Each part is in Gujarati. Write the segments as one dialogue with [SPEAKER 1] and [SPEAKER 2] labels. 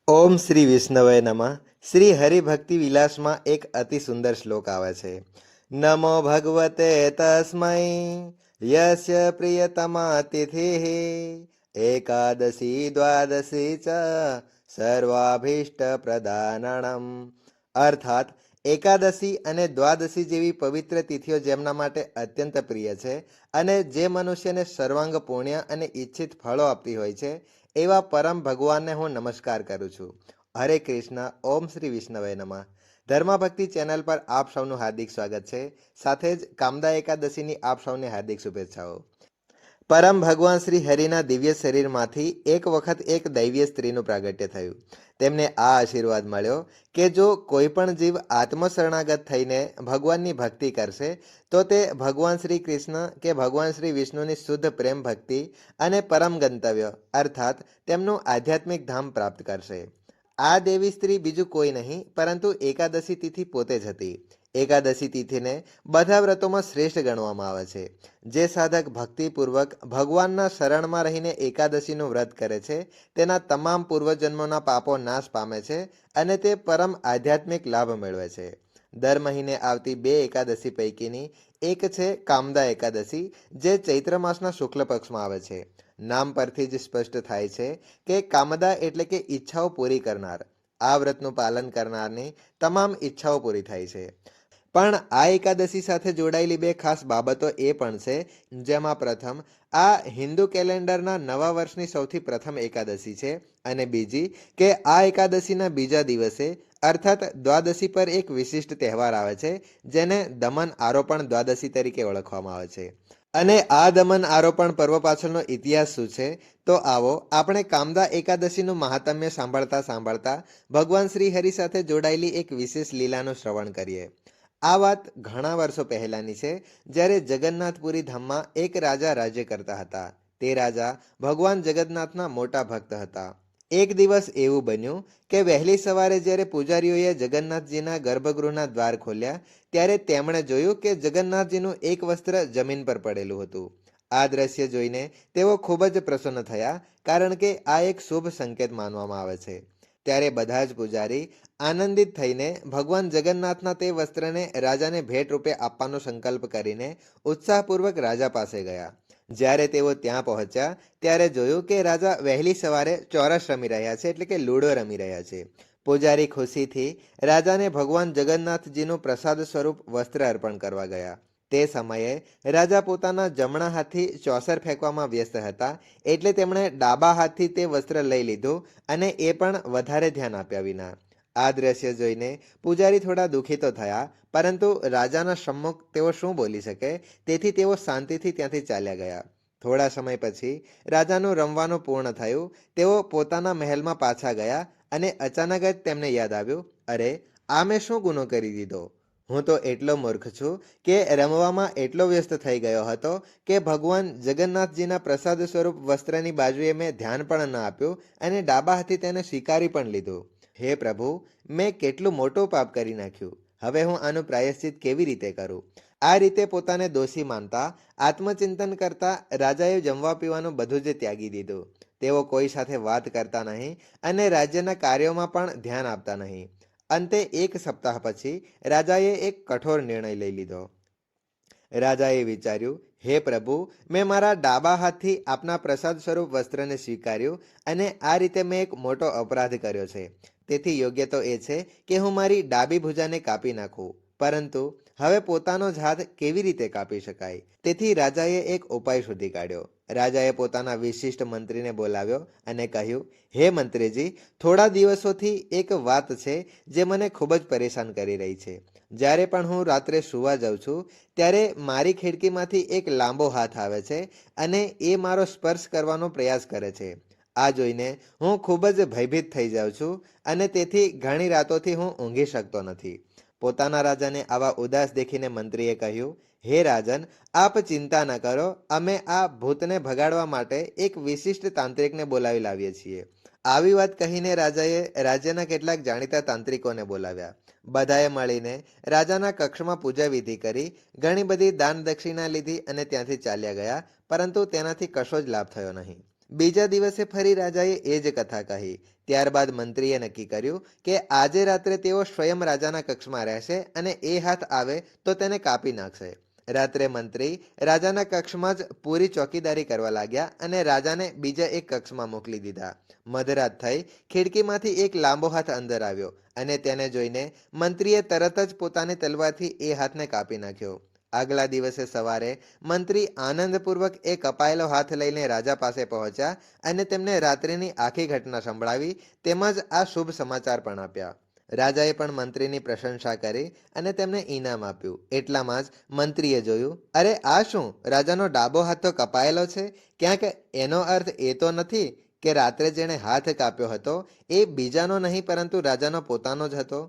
[SPEAKER 1] ઓમ શ્રી વિષ્ણવે નમઃ. શ્રી હરિભક્તિ વિલાસમાં એક અતિ સુંદર શ્લોક આવે છે. નમો ભગવતે તસ્મૈ યસ્ય પ્રિયતમા તિથિઃ એકાદશી દ્વાદશી ચ સર્વાભીષ્ટ પ્રદાનણમ. અર્થાત એકાદશી અને દ્વાદશી જેવી પવિત્ર તિથિઓ જેમના માટે અત્યંત પ્રિય છે અને જે મનુષ્યને સર્વાંગ પુણ્ય અને ઈચ્છિત ફળો આપતી હોય છે એવા પરમ ભગવાનને હું નમસ્કાર કરું છું. હરે કૃષ્ણ. ઓમ શ્રી વિષ્ણવે નમઃ. ધર્મભક્તિ ચેનલ પર આપ સૌનું હાર્દિક સ્વાગત છે. સાથે જ કામદા એકાદશીની આપ સૌને હાર્દિક શુભેચ્છાઓ. પરમ ભગવાન શ્રી હરિના દિવ્ય શરીરમાંથી એક વખત એક દૈવીય સ્ત્રીનું પ્રાગટ્ય થયું. તેમને આ આશીર્વાદ મળ્યો કે જો કોઈ પણ જીવ આત્મશરણાગત થઈને ભગવાનની ભક્તિ કરશે તો તે ભગવાન શ્રી કૃષ્ણ કે ભગવાન શ્રી વિષ્ણુની શુદ્ધ પ્રેમ ભક્તિ અને પરમ ગંતવ્ય અર્થાત તેમનું આધ્યાત્મિક ધામ પ્રાપ્ત કરશે. આ દેવી સ્ત્રી બીજું કોઈ નહીં પરંતુ એકાદશી તિથિ પોતે જ હતી. એકાદશી તિથિને બધા વ્રતોમાં શ્રેષ્ઠ ગણવામાં આવે છે. જે સાધક ભક્તિપૂર્વક ભગવાનના શરણમાં રહીને એકાદશીનું વ્રત કરે છે તેના તમામ પૂર્વજન્મોના પાપો નાશ પામે છે અને તે પરમ આધ્યાત્મિક લાભ મેળવે છે. દર મહિને આવતી બે એકાદશી પૈકીની એક છે કામદા એકાદશી, જે ચૈત્ર માસના શુક્લ પક્ષમાં આવે છે. નામ પરથી જ સ્પષ્ટ થાય છે કે કામદા એટલે કે ઈચ્છાઓ પૂરી કરનાર. આ વ્રતનું પાલન કરનારની તમામ ઈચ્છાઓ પૂરી થાય છે. પણ આ એકાદશી સાથે જોડાયેલી બે ખાસ બાબતો એ પણ છે, જેમાં પ્રથમ આ હિન્દુ કેલેન્ડરના નવા વર્ષની સૌથી પ્રથમ એકાદશી છે અને બીજી કે આ એકાદશીના બીજા દિવસે અર્થાત દ્વાદશી પર એક વિશિષ્ટ તહેવાર આવે છે જેને દમન આરોપણ દ્વાદશી તરીકે ઓળખવામાં આવે છે. અને આ દમન આરોપણ પર્વ પાછળનો ઇતિહાસ શું છે તો આવો આપણે કામદા એકાદશીનું મહાત્મ્ય સાંભળતા સાંભળતા ભગવાન શ્રી હરિ સાથે જોડાયેલી એક વિશેષ લીલાનું શ્રવણ કરીએ. આ વાત ઘણા વર્ષો પહેલાની છે, જ્યારે જગન્નાથપુરી ધામમાં એક રાજા રાજ્ય કરતા હતા. તે રાજા ભગવાન જગન્નાથના મોટા ભક્ત હતા. એક દિવસ એવું બન્યું કે વહેલી સવારે જ્યારે પૂજારીઓએ જગન્નાથજીના ગર્ભગૃહના દ્વાર ખોલ્યા ત્યારે તેમણે જોયું કે જગન્નાથજીનું એક વસ્ત્ર જમીન પર પડેલું હતું. આ દ્રશ્ય જોઈને તેઓ ખૂબ જ પ્રસન્ન થયા, કારણ કે આ એક શુભ સંકેત માનવામાં આવે છે. ત્યારે બધા જ પૂજારી આનંદિત થઈને ભગવાન જગન્નાથના તે વસ્ત્રને રાજાને ભેટ રૂપે આપવાનો સંકલ્પ કરીને ઉત્સાહપૂર્વક રાજા પાસે ગયા. જ્યારે તેઓ ત્યાં પહોંચ્યા ત્યારે જોયું કે રાજા વહેલી સવારે ચોરસ રમી રહ્યા છે, એટલે કે લૂડો રમી રહ્યા છે. પૂજારી ખુશીથી રાજાને ભગવાન જગન્નાથજીનું પ્રસાદ સ્વરૂપ વસ્ત્ર અર્પણ કરવા ગયા. તે સમયે રાજા પોતાના જમણા હાથથી ચોસર ફેંકવામાં વ્યસ્ત હતા, એટલે તેમણે ડાબા હાથથી તે વસ્ત્ર લઈ લીધું અને એ પણ વધારે ધ્યાન આપ્યા વિના. આ દ્રશ્ય જોઈને પૂજારી થોડા દુઃખી તો થયા, પરંતુ રાજાના સમ્મુખ તેઓ શું બોલી શકે, તેથી તેઓ શાંતિથી ત્યાંથી ચાલ્યા ગયા. થોડા સમય પછી રાજાનું રમવાનું પૂર્ણ થયું. તેઓ પોતાના મહેલમાં પાછા ગયા અને અચાનક જ તેમને યાદ આવ્યું, અરે આ મેં શું ગુનો કરી દીધો? હું તો એટલો મૂર્ખ છું કે રમવામાં એટલો વ્યસ્ત થઈ ગયો હતો કે ભગવાન જગન્નાથજીના પ્રસાદ સ્વરૂપ વસ્ત્રની બાજુએ મેં ધ્યાન પણ ન આપ્યું અને ડાબા હાથથી તેને સ્વીકારી પણ લીધું. હે પ્રભુ, મેં કેટલું મોટું પાપ કરી નાખ્યું. હવે હું આનું પ્રાયશ્ચિત કેવી રીતે કરું? આ રીતે પોતાને દોષી માનતા આત્મચિંતન કરતા રાજાએ જમવા પીવાનું બધું જ ત્યાગી દીધું. તેઓ કોઈ સાથે વાત કરતા નહીં અને રાજ્યના કાર્યોમાં પણ ધ્યાન આપતા નહીં. અંતે એક સપ્તાહ પછી રાજાએ એક કઠોર નિર્ણય લઈ લીધો. રાજાએ વિચાર્યું, હે પ્રભુ, મેં મારા ડાબા હાથથી આપના પ્રસાદ સ્વરૂપ વસ્ત્રને સ્વીકાર્યું અને આ રીતે મેં એક મોટો અપરાધ કર્યો છે. તેથી યોગ્ય તો એ છે કે હું મારી ડાબી ભુજાને કાપી નાખું, પરંતુ હવે પોતાનો જ હાથ કેવી રીતે કાપી શકાય? તેથી રાજાએ એક ઉપાય શોધી કાઢ્યો. રાજાએ પોતાના વિશિષ્ટ મંત્રીને બોલાવ્યો અને કહ્યું, હે મંત્રીજી, થોડા દિવસોથી એક વાત છે જે મને ખૂબ જ પરેશાન કરી રહી છે. જ્યારે પણ હું રાત્રે સૂવા જાઉં છું ત્યારે મારી ખિડકીમાંથી એક લાંબો હાથ આવે છે અને એ મારો સ્પર્શ કરવાનો પ્રયાસ કરે છે. આ જોઈને હું ખૂબ જ ભયભીત થઈ જાઉં છું અને તેથી ઘણી રાતોથી હું ઊંઘી શકતો નથી. પોતાના રાજાને આવા ઉદાસ દેખીને મંત્રીએ કહ્યું, હે રાજન, આપ ચિંતા ન કરો, અમે આ ભૂતને ભગાડવા માટે એક વિશિષ્ટ તાંત્રિકને બોલાવી લાવીએ છીએ. આવી વાત કહીને રાજાએ રાજ્યના કેટલાક જાણીતા તાંત્રિકોને બોલાવ્યા. બધાએ મળીને રાજાના કક્ષમાં પૂજા વિધિ કરી, ઘણી બધી દાન દક્ષિણા લીધી અને ત્યાંથી ચાલ્યા ગયા, પરંતુ તેનાથી કશો જ લાભ થયો નહીં. બીજા દિવસે ફરી રાજાએ એ જ કથા કહી. ત્યારબાદ મંત્રીએ નક્કી કર્યું કે આજે રાત્રે તેઓ સ્વયં રાજાના કક્ષમાં રહેશે અને એ હાથ આવે તો તેને કાપી નાખશે. રાત્રે મંત્રી રાજાના કક્ષમાં જ પૂરી ચોકીદારી કરવા લાગ્યા અને રાજાને બીજા એક કક્ષમાં મોકલી દીધા. મધરાત થઈ ખિડકીમાંથી એક લાંબો હાથ અંદર આવ્યો અને તેને જોઈને મંત્રીએ તરત જ પોતાની તલવારથી એ હાથને કાપી નાખ્યો. આગલા દિવસે સવારે મંત્રી આનંદપૂર્વક એ કપાયેલો હાથ લઈને રાજા પાસે પહોંચ્યા અને તેમને રાત્રિની આખી ઘટના સંભળાવી તેમજ આ શુભ સમાચાર પણ આપ્યા. રાજાએ પણ મંત્રીની પ્રશંસા કરી અને તેમને ઇનામ આપ્યું. એટલામાં જ મંત્રીએ જોયું, અરે આ શું, રાજાનો ડાબો હાથ તો કપાયેલો છે. ક્યાંક એનો અર્થ એ તો નથી કે રાત્રે જેણે હાથ કાપ્યો હતો એ બીજાનો નહીં પરંતુ રાજાનો પોતાનો જ હતો.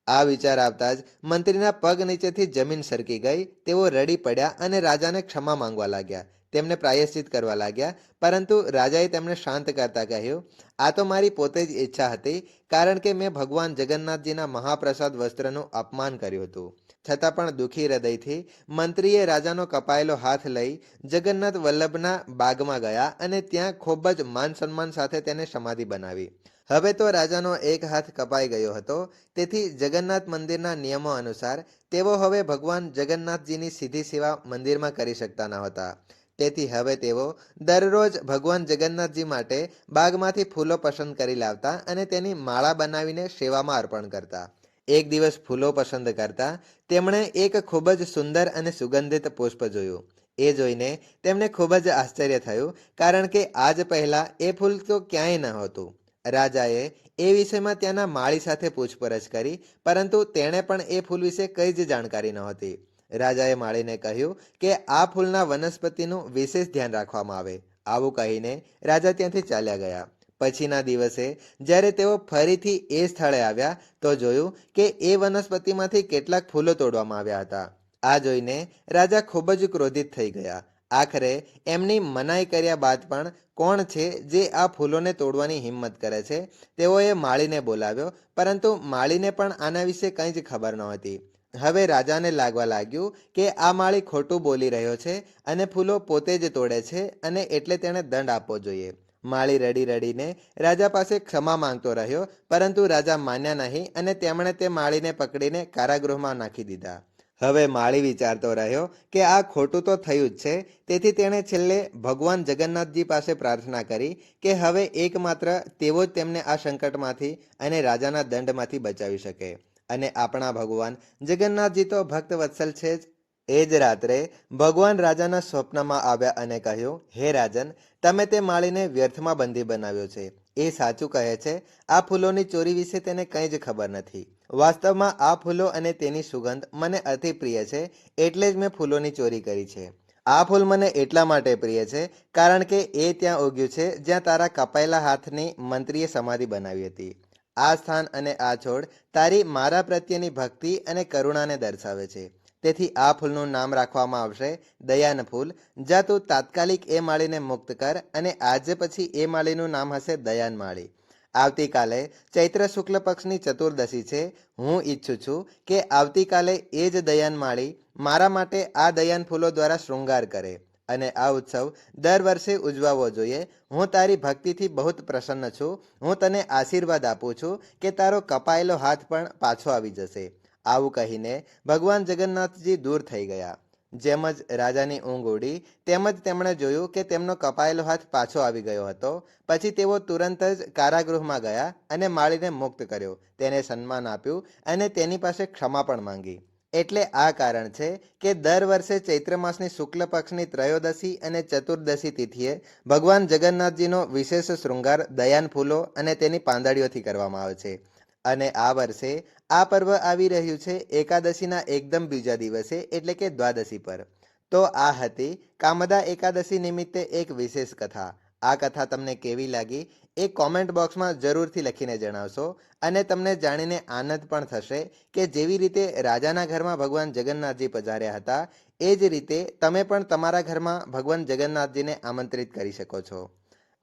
[SPEAKER 1] આ વિચાર આવતા જ મંત્રીના પગ નીચેથી જમીન સરકી ગઈ. તેઓ રડી પડ્યા અને રાજાને ક્ષમા માંગવા લાગ્યા. તેમને પ્રાયશ્ચિત કરવા લાગ્યા. પરંતુ રાજાએ તેમને શાંત કરતા કહ્યું, આ તો મારી પોતે જ ઈચ્છા હતી, કારણ કે મેં ભગવાન જગન્નાથજીના મહાપ્રસાદ વસ્ત્રનું અપમાન કર્યું હતું. છતાં પણ દુઃખી હૃદયથી મંત્રીએ રાજાનો કપાયેલો હાથ લઈ જગન્નાથ વલ્લભના બાગમાં ગયા અને ત્યાં ખૂબ જ માન સન્માન સાથે તેને સમાધિ બનાવી. હવે તો રાજાનો એક હાથ કપાઈ ગયો હતો. તેથી જગન્નાથ મંદિરના નિયમો અનુસાર તેઓ હવે ભગવાન જગન્નાથજીની સીધી સેવા મંદિરમાં કરી શકતા ન હતા. તેથી હવે તેઓ દરરોજ ભગવાન જગન્નાથજી માટે બાગમાંથી ફૂલો પસંદ કરી લાવતા અને તેની માળા બનાવીને સેવામાં અર્પણ કરતા. એક દિવસ ફૂલો પસંદ કરતા તેમણે એક ખૂબ જ સુંદર અને સુગંધિત પુષ્પ જોયું. એ જોઈને તેમને ખૂબ જ આશ્ચર્ય થયું, કારણ કે આજ પહેલા એ ફૂલ તો ક્યાંય ન હતું. રાજાએ એ વિષયમાં ત્યાંના માળી સાથે પૂછપરછ કરી, પરંતુ તેણે પણ એ ફૂલ વિશે કઈ જ જાણકારી નહોતી. રાજાએ માળીને કહ્યું કે આ ફૂલના વનસ્પતિનું વિશેષ ધ્યાન રાખવામાં આવે. આવું કહીને રાજા ત્યાંથી ચાલ્યા ગયા. પછીના દિવસે જ્યારે તેઓ ફરીથી એ સ્થળે આવ્યા તો જોયું કે એ વનસ્પતિમાંથી કેટલાક ફૂલો તોડવામાં આવ્યા હતા. આ જોઈને રાજા ખૂબ જ ક્રોધિત થઈ ગયા. આખરે એમની મનાઈ કર્યા બાદ પણ કોણ છે જે આ ફૂલોને તોડવાની હિંમત કરે છે? તેઓએ માળીને બોલાવ્યો, પરંતુ માળીને પણ આના વિશે કંઈ જ ખબર નહોતી. હવે રાજાને લાગવા લાગ્યું કે આ માળી ખોટું બોલી રહ્યો છે અને ફૂલો પોતે જ તોડે છે અને એટલે તેણે દંડ આપવો જોઈએ. માળી રડી રડીને રાજા પાસે ક્ષમા માંગતો રહ્યો, પરંતુ રાજા માન્યા નહીં અને તેમણે તે માળીને પકડીને કારાગૃહમાં નાખી દીધા. હવે માળી વિચારતો રહ્યો કે આ ખોટું તો થયું જ છે. તેથી તેણે છેલ્લે ભગવાન જગન્નાથજી પાસે પ્રાર્થના કરી કે હવે એકમાત્ર તેઓ જ તેમને આ સંકટમાંથી અને રાજાના દંડમાંથી બચાવી શકે. અને આપણા ભગવાન જગન્નાથજી તો ભક્ત વત્સલ છે જ. એ જ રાત્રે ભગવાન રાજાના સ્વપ્નમાં આવ્યા અને કહ્યું, હે રાજન, તમે તે માળીને વ્યર્થમાં બંધી બનાવ્યો છે. એ સાચું કહે છે, આ ફૂલોની ચોરી વિશે તેને કંઈ જ ખબર નથી. વાસ્તવમાં આ ફૂલો અને તેની સુગંધ મને અતિ પ્રિય છે, એટલે જ મેં ફૂલોની ચોરી કરી છે. આ ફૂલ મને એટલા માટે પ્રિય છે કારણ કે એ ત્યાં ઉગ્યું છે જ્યાં તારા કપાયેલા હાથની મંત્રીએ સમાધિ બનાવી હતી. આ સ્થાન અને આ છોડ તારી મારા પ્રત્યેની ભક્તિ અને કરુણાને દર્શાવે છે. તેથી આ ફૂલનું નામ રાખવામાં આવશે દયાન ફૂલ. જા તું તાત્કાલિક એ માળીને મુક્ત કર અને આજે પછી એ માળીનું નામ હશે દયાન માળી. આવતીકાલે ચૈત્ર શુક્લ પક્ષની ચતુર્દશી છે. હું ઈચ્છું છું કે આવતીકાલે એ જ દયાન માળી મારા માટે આ દયાન ફૂલો દ્વારા શૃંગાર કરે અને આ ઉત્સવ દર વર્ષે ઉજવાવો જોઈએ. હું તારી ભક્તિથી બહુ પ્રસન્ન છું. હું તને આશીર્વાદ આપું છું કે તારો કપાયેલો હાથ પણ પાછો આવી જશે. આવું કહીને ભગવાન જગન્નાથજી દૂર થઈ ગયા. જેમ જ રાજાની ઊંઘ ઉડી તેમ જ તેમણે જોયું કે તેમનો કપાયેલો હાથ પાછો આવી ગયો હતો. પછી તેઓ તુરંત જ કારાગૃહમાં ગયા અને માળીને મુક્ત કર્યો, તેને સન્માન આપ્યું અને તેની પાસે ક્ષમા પણ માંગી. એટલે આ કારણ છે કે દર વર્ષે ચૈત્ર માસની શુક્લ પક્ષની ત્રયોદશી અને ચતુર્દશી તિથિએ ભગવાન જગન્નાથજીનો વિશેષ શૃંગાર દયાન ફૂલો અને તેની પાંદડીઓથી કરવામાં આવે છે. અને આ વર્ષે આ પર્વ આવી રહ્યું છે એકાદશીના એકદમ બીજા દિવસે, એટલે કે દ્વાદશી પર. તો આ હતી કામદા એકાદશી નિમિત્તે એક વિશેષ કથા. આ કથા તમને કેવી લાગી એ કોમેન્ટ બોક્સમાં જરૂરથી લખીને જણાવશો. અને તમને જાણીને આનંદ પણ થશે કે જેવી રીતે રાજાના ઘરમાં ભગવાન જગન્નાથજી પધાર્યા હતા એ જ રીતે તમે પણ તમારા ઘરમાં ભગવાન જગન્નાથજીને આમંત્રિત કરી શકો છો.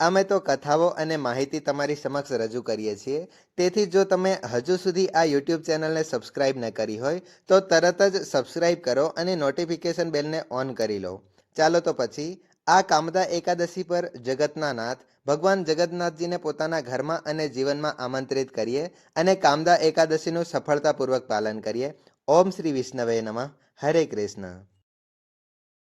[SPEAKER 1] અમે તો કથાઓ અને માહિતી તમારી સમક્ષ રજૂ કરીએ છીએ. તેથી જો તમે હજુ સુધી આ યુટ્યુબ ચેનલને સબસ્ક્રાઇબ ન કરી હોય તો તરત જ સબસ્ક્રાઇબ કરો અને નોટિફિકેશન બેલને ઓન કરી લો. ચાલો તો પછી આ કામદા એકાદશી પર જગતના નાથ ભગવાન જગન્નાથજીને પોતાના ઘરમાં અને જીવનમાં આમંત્રિત કરીએ અને કામદા એકાદશીનું સફળતાપૂર્વક પાલન કરીએ. ઓમ શ્રી વિષ્ણવે નમઃ. હરે કૃષ્ણ.